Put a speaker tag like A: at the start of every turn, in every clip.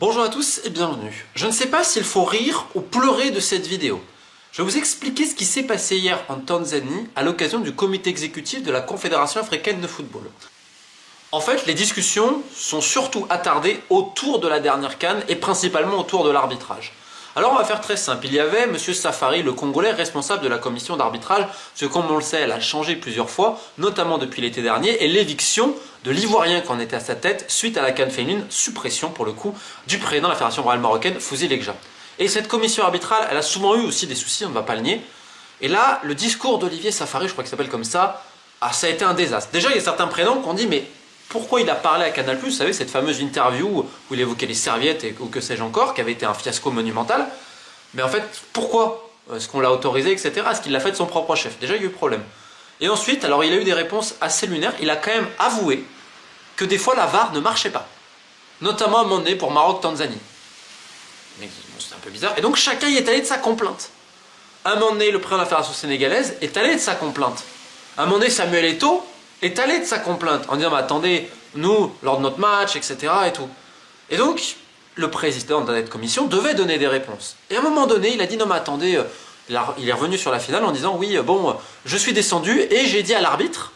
A: Bonjour à tous et bienvenue. Je ne sais pas s'il faut rire ou pleurer de cette vidéo. Je vais vous expliquer ce qui s'est passé hier en Tanzanie à l'occasion du comité exécutif de la Confédération africaine de football. En fait, les discussions sont surtout attardées autour de la dernière CAN et principalement autour de l'arbitrage. Alors on va faire très simple, il y avait M. Safari, le Congolais responsable de la commission d'arbitrage, parce que comme on le sait, elle a changé plusieurs fois, notamment depuis l'été dernier, et l'éviction de l'Ivoirien qui en était à sa tête suite à la CAN féminine, suppression pour le coup du président de la Fédération royale marocaine, Fouzi Lekja. Et cette commission arbitrale, elle a souvent eu aussi des soucis, on ne va pas le nier. Et là, le discours d'Olivier Safari, je crois qu'il s'appelle comme ça a été un désastre. Déjà, il y a certains prénoms qui ont dit, mais pourquoi il a parlé à Canal+, vous savez, cette fameuse interview où il évoquait les serviettes ou que sais-je encore, qui avait été un fiasco monumental. Mais en fait, pourquoi est-ce qu'on l'a autorisé, etc. Est-ce qu'il l'a fait de son propre chef? Déjà, il y a eu problème. Et ensuite, alors il a eu des réponses assez lunaires. Il a quand même avoué que des fois la VAR ne marchait pas. Notamment à un moment donné pour Maroc-Tanzanie. Mais bon, c'est un peu bizarre. Et donc chacun y est allé de sa complainte. À un moment donné, le président de la Fédération sénégalaise est allé de sa complainte. À un moment donné, Samuel Eto'o est allé de sa complainte en disant mais attendez, nous, lors de notre match, etc. et tout. Et donc, le président de cette commission devait donner des réponses. Et à un moment donné, il a dit non mais attendez, il est revenu sur la finale en disant oui, bon, je suis descendu et j'ai dit à l'arbitre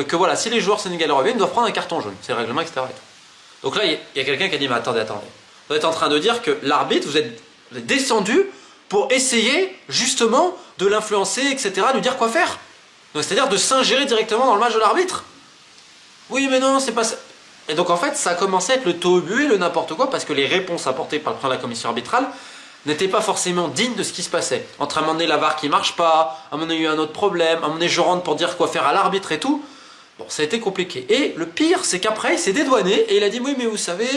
A: que voilà, si les joueurs sénégalais reviennent, ils doivent prendre un carton jaune. C'est le règlement, etc. et tout. Donc là, il y a quelqu'un qui a dit mais attendez. Vous êtes en train de dire que l'arbitre, vous êtes descendu pour essayer justement de l'influencer, etc., de lui dire quoi faire. C'est-à-dire de s'ingérer directement dans le match de l'arbitre. Oui, mais non, c'est pas ça. Et donc en fait, ça a commencé à être le tohu et le n'importe quoi, parce que les réponses apportées par le président de la commission arbitrale n'étaient pas forcément dignes de ce qui se passait. Entre à un moment donné, la VAR qui marche pas, à un moment donné, il y a eu un autre problème, à un moment donné, je rentre pour dire quoi faire à l'arbitre et tout. Bon, ça a été compliqué. Et le pire, c'est qu'après, il s'est dédouané et il a dit oui, mais vous savez,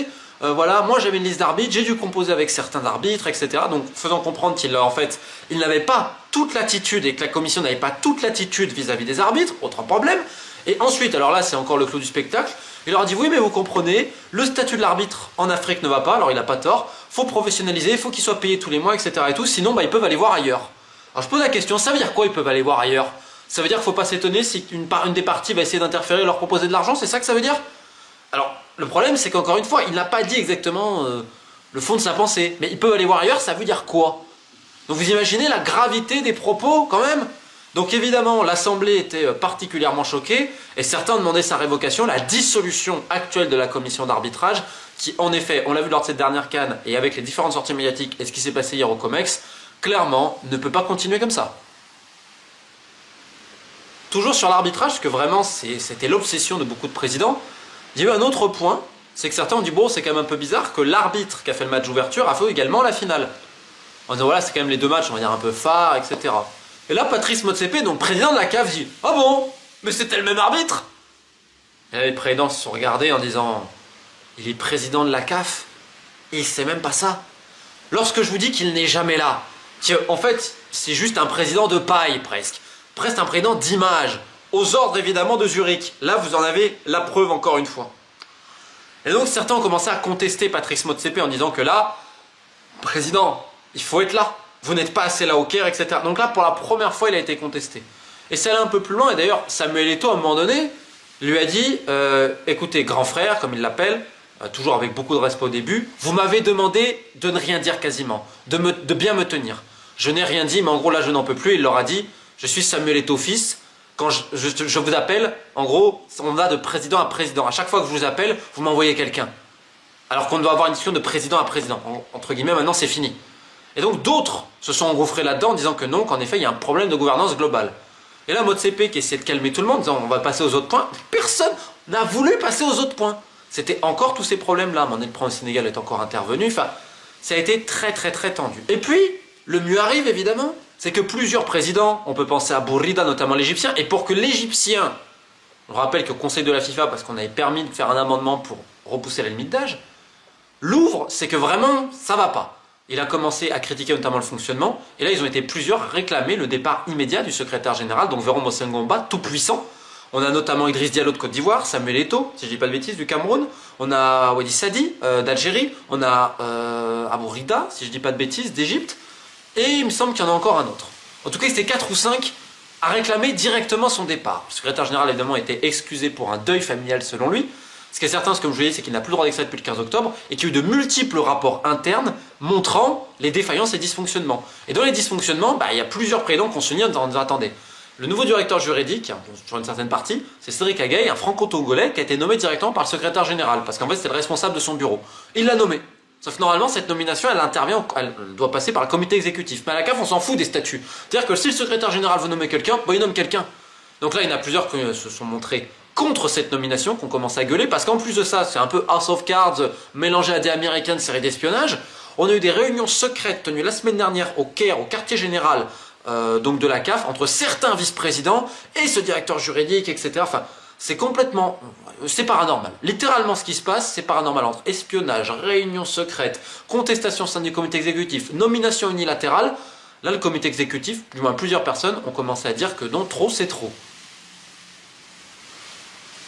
A: voilà, moi j'avais une liste d'arbitres, j'ai dû composer avec certains arbitres, etc. Donc faisant comprendre qu'il en fait, il n'avait pas toute l'attitude et que la commission n'avait pas toute l'attitude vis-à-vis des arbitres, autre problème. Et ensuite, alors là c'est encore le clou du spectacle, il leur a dit oui mais vous comprenez, le statut de l'arbitre en Afrique ne va pas, alors il n'a pas tort, faut professionnaliser, il faut qu'il soit payé tous les mois, etc. et tout, sinon bah, ils peuvent aller voir ailleurs. Alors je pose la question, ça veut dire quoi ils peuvent aller voir ailleurs? Ça veut dire qu'il ne faut pas s'étonner si une des parties va essayer d'interférer et leur proposer de l'argent, c'est ça que ça veut dire? Alors le problème c'est qu'encore une fois, il n'a pas dit exactement le fond de sa pensée, mais ils peuvent aller voir ailleurs, ça veut dire quoi? Donc vous imaginez la gravité des propos quand même? Donc évidemment, l'Assemblée était particulièrement choquée et certains demandaient sa révocation, la dissolution actuelle de la commission d'arbitrage qui, en effet, on l'a vu lors de cette dernière CAN et avec les différentes sorties médiatiques et ce qui s'est passé hier au COMEX, clairement, ne peut pas continuer comme ça. Toujours sur l'arbitrage, parce que vraiment, c'était l'obsession de beaucoup de présidents, il y a eu un autre point, c'est que certains ont dit bon, c'est quand même un peu bizarre que l'arbitre qui a fait le match d'ouverture a fait également la finale. En disant voilà, c'est quand même les deux matchs, on va dire un peu phares, etc. Et là, Patrice Motsepe, donc président de la CAF, dit « Ah bon? Mais c'était le même arbitre ?» Et là, les présidents se sont regardés en disant « Il est président de la CAF et il sait même pas ça. » Lorsque je vous dis qu'il n'est jamais là, en fait, c'est juste un président de paille presque. Presque un président d'image, aux ordres évidemment de Zurich. Là, vous en avez la preuve encore une fois. Et donc, certains ont commencé à contester Patrice Motsepe en disant que là, président, il faut être là. Vous n'êtes pas assez là au Caire, etc. Donc là, pour la première fois, il a été contesté. Et ça allait un peu plus loin. Et d'ailleurs, Samuel Eto'o, à un moment donné, lui a dit écoutez, grand frère, comme il l'appelle, toujours avec beaucoup de respect au début, vous m'avez demandé de ne rien dire quasiment, de bien me tenir. Je n'ai rien dit, mais en gros, là, je n'en peux plus. Il leur a dit je suis Samuel Eto'o fils. Quand je vous appelle, en gros, on va de président à président. À chaque fois que je vous appelle, vous m'envoyez quelqu'un. Alors qu'on doit avoir une discussion de président à président. Entre guillemets, maintenant, c'est fini. Et donc d'autres se sont engouffrés là-dedans en disant que non, qu'en effet il y a un problème de gouvernance globale. Et là Motsepe qui essayait de calmer tout le monde en disant on va passer aux autres points, personne n'a voulu passer aux autres points. C'était encore tous ces problèmes-là, à un moment donné le président du Sénégal est encore intervenu, enfin ça a été très tendu. Et puis, le mieux arrive évidemment, c'est que plusieurs présidents, on peut penser à Bourrida notamment l'Égyptien, et pour que l'Égyptien, on rappelle que le conseil de la FIFA, parce qu'on avait permis de faire un amendement pour repousser la limite d'âge, l'ouvre, c'est que vraiment ça va pas. Il a commencé à critiquer notamment le fonctionnement, et là ils ont été plusieurs à réclamer le départ immédiat du secrétaire général, donc Véron Mossengomba, tout puissant. On a notamment Idriss Diallo de Côte d'Ivoire, Samuel Eto'o, si je dis pas de bêtises, du Cameroun, on a Wadi Sadi d'Algérie, on a Abou Rida, si je dis pas de bêtises, d'Égypte, et il me semble qu'il y en a encore un autre. En tout cas, c'était 4 ou 5 à réclamer directement son départ. Le secrétaire général évidemment était excusé pour un deuil familial selon lui, Ce qui est certain, comme je vous l'ai dit, c'est qu'il n'a plus le droit d'extrait depuis le 15 octobre et qu'il y a eu de multiples rapports internes montrant les défaillances et dysfonctionnements. Et dans les dysfonctionnements, il y a plusieurs présidents qu'on se dit en disant attendez, le nouveau directeur juridique, sur une certaine partie, c'est Cédric Agaï, un franco-togolais qui a été nommé directement par le secrétaire général, parce qu'en fait c'était le responsable de son bureau. Il l'a nommé. Sauf que normalement, cette nomination, elle doit passer par le comité exécutif. Mais à la CAF, on s'en fout des statuts. C'est-à-dire que si le secrétaire général veut nommer quelqu'un, il nomme quelqu'un. Donc là, il y en a plusieurs qui se sont montrés contre cette nomination, qu'on commence à gueuler, parce qu'en plus de ça, c'est un peu House of Cards mélangé à des américaines séries d'espionnage. On a eu des réunions secrètes tenues la semaine dernière au Caire, au quartier général donc de la CAF, entre certains vice-présidents et ce directeur juridique, etc. Enfin, c'est complètement... c'est paranormal. Littéralement, ce qui se passe, c'est paranormal. Entre espionnage, réunions secrètes, contestation au sein du comité exécutif, nomination unilatérale, là, le comité exécutif, du moins plusieurs personnes, ont commencé à dire que non, trop, c'est trop.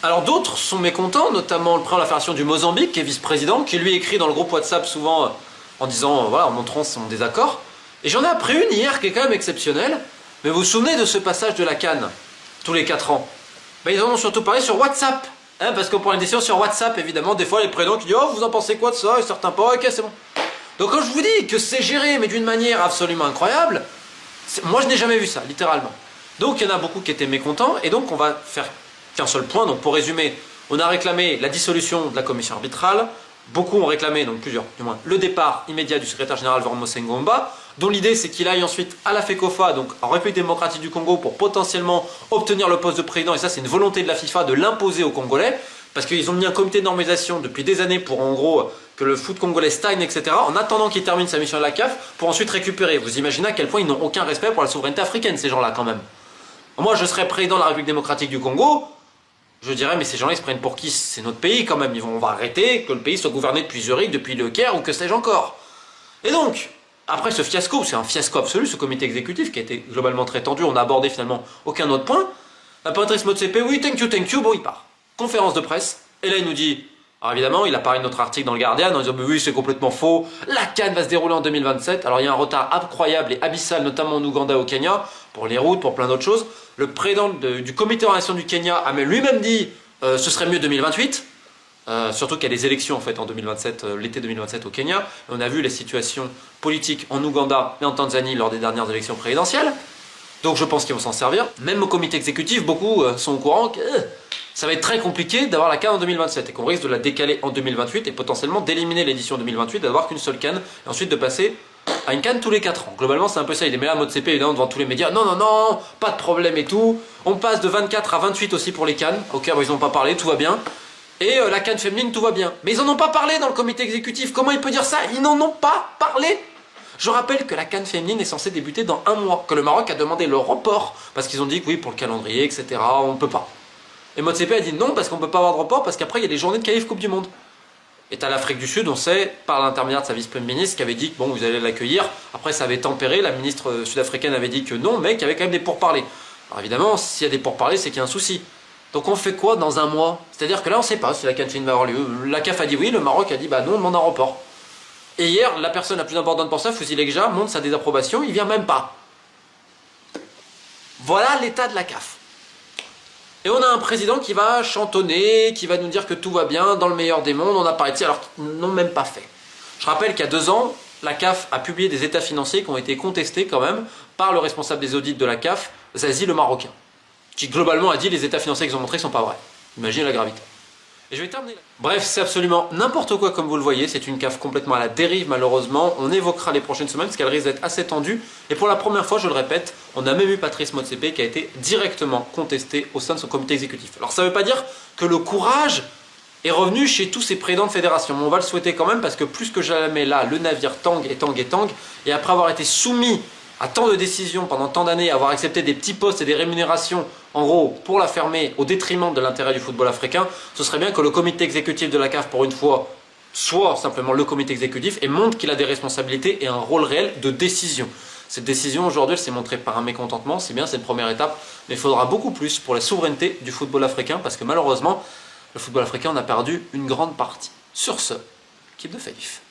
A: Alors d'autres sont mécontents, notamment le président de la Fédération du Mozambique, qui est vice-président, qui lui écrit dans le groupe WhatsApp souvent en disant, voilà, en montrant son désaccord. Et j'en ai appris une hier qui est quand même exceptionnelle. Mais vous vous souvenez de ce passage de la CAN, tous les 4 ans? Ils en ont surtout parlé sur WhatsApp. Parce qu'on prend une décision sur WhatsApp, évidemment, des fois les présidents qui disent « Oh, vous en pensez quoi de ça ?» et certains pas, ok, c'est bon. Donc quand je vous dis que c'est géré, mais d'une manière absolument incroyable, moi je n'ai jamais vu ça, littéralement. Donc il y en a beaucoup qui étaient mécontents, et donc on va faire qu'un seul point. Donc pour résumer, on a réclamé la dissolution de la commission arbitrale, beaucoup ont réclamé, donc plusieurs du moins, le départ immédiat du secrétaire général Wormo Sengomba, dont l'idée c'est qu'il aille ensuite à la FECOFA, donc en République démocratique du Congo, pour potentiellement obtenir le poste de président, et ça c'est une volonté de la FIFA de l'imposer aux Congolais, parce qu'ils ont mis un comité de normalisation depuis des années pour en gros que le foot congolais stagne, etc., en attendant qu'il termine sa mission à la CAF, pour ensuite récupérer. Vous imaginez à quel point ils n'ont aucun respect pour la souveraineté africaine, ces gens-là quand même. Moi je serais président de la République démocratique du Congo, je dirais mais ces gens-là ils se prennent pour qui? C'est notre pays quand même, on va arrêter que le pays soit gouverné depuis Zurich, depuis le Caire ou que sais-je encore. Et donc, après ce fiasco, c'est un fiasco absolu, ce comité exécutif qui a été globalement très tendu, on n'a abordé finalement aucun autre point. Patrice Motsepe, oui, thank you, bon, il part. Conférence de presse, et là il nous dit, alors évidemment, il a parlé de notre article dans le Guardian en disant, mais oui, c'est complètement faux, la CAN va se dérouler en 2027, alors il y a un retard incroyable et abyssal, notamment en Ouganda et au Kenya, pour les routes, pour plein d'autres choses. Le président du comité d'organisation du Kenya a lui-même dit, ce serait mieux 2028. Surtout qu'il y a des élections en fait en 2027, l'été 2027 au Kenya. Et on a vu les situations politiques en Ouganda et en Tanzanie lors des dernières élections présidentielles. Donc je pense qu'ils vont s'en servir. Même au comité exécutif, beaucoup sont au courant que ça va être très compliqué d'avoir la CAN en 2027 et qu'on risque de la décaler en 2028 et potentiellement d'éliminer l'édition 2028, d'avoir qu'une seule CAN et ensuite de passer à une CAN tous les 4 ans. Globalement c'est un peu ça, il est mis là Motsepe évidemment devant tous les médias, non, pas de problème et tout. On passe de 24 à 28 aussi pour les CAN, ok, ils n'ont pas parlé, tout va bien. Et la CAN féminine, tout va bien. Mais ils n'en ont pas parlé dans le comité exécutif. Comment il peut dire ça? Ils n'en ont pas parlé. Je rappelle que la CAN féminine est censée débuter dans 1 mois. Que le Maroc a demandé le report. Parce qu'ils ont dit que oui, pour le calendrier, etc., on ne peut pas. Et Motsepe a dit non, parce qu'on ne peut pas avoir de report, parce qu'après, il y a les journées de qualif Coupe du Monde. Et t'as l'Afrique du Sud, on sait, par l'intermédiaire de sa vice-première ministre, qui avait dit que bon, vous allez l'accueillir. Après, ça avait tempéré. La ministre sud-africaine avait dit que non, mais qu'il y avait quand même des pourparlers. Alors évidemment, s'il y a des pourparlers, c'est qu'il y a un souci. Donc on fait quoi dans 1 mois? C'est-à-dire que là on ne sait pas si la CAN féminine va avoir lieu. La CAF a dit oui, le Maroc a dit bah non, on demande un report. Et hier, la personne la plus importante pour ça, Fouzi Lekja, montre sa désapprobation, il vient même pas. Voilà l'état de la CAF. Et on a un président qui va chantonner, qui va nous dire que tout va bien, dans le meilleur des mondes, on a parlé de ça, alors qu'ils n'ont même pas fait. Je rappelle qu'il y a 2 ans, la CAF a publié des états financiers qui ont été contestés quand même par le responsable des audits de la CAF, Zazie le Marocain, qui globalement a dit les états financiers qu'ils ont montrés ne sont pas vrais. Imaginez la gravité. Et je vais terminer là. Bref, c'est absolument n'importe quoi comme vous le voyez, c'est une CAF complètement à la dérive malheureusement. On évoquera les prochaines semaines parce qu'elle risque d'être assez tendue. Et pour la première fois, je le répète, on a même eu Patrice Motsepe qui a été directement contesté au sein de son comité exécutif. Alors ça ne veut pas dire que le courage est revenu chez tous ces présidents de fédération. Mais on va le souhaiter quand même parce que plus que jamais là, le navire tangue et tangue et tangue. Et après avoir été soumis à tant de décisions pendant tant d'années, avoir accepté des petits postes et des rémunérations, en gros, pour la fermer au détriment de l'intérêt du football africain, ce serait bien que le comité exécutif de la CAF, pour une fois, soit simplement le comité exécutif et montre qu'il a des responsabilités et un rôle réel de décision. Cette décision, aujourd'hui, elle s'est montrée par un mécontentement, c'est bien, c'est une première étape, mais il faudra beaucoup plus pour la souveraineté du football africain, parce que malheureusement, le football africain en a perdu une grande partie. Sur ce, équipe de Faïf.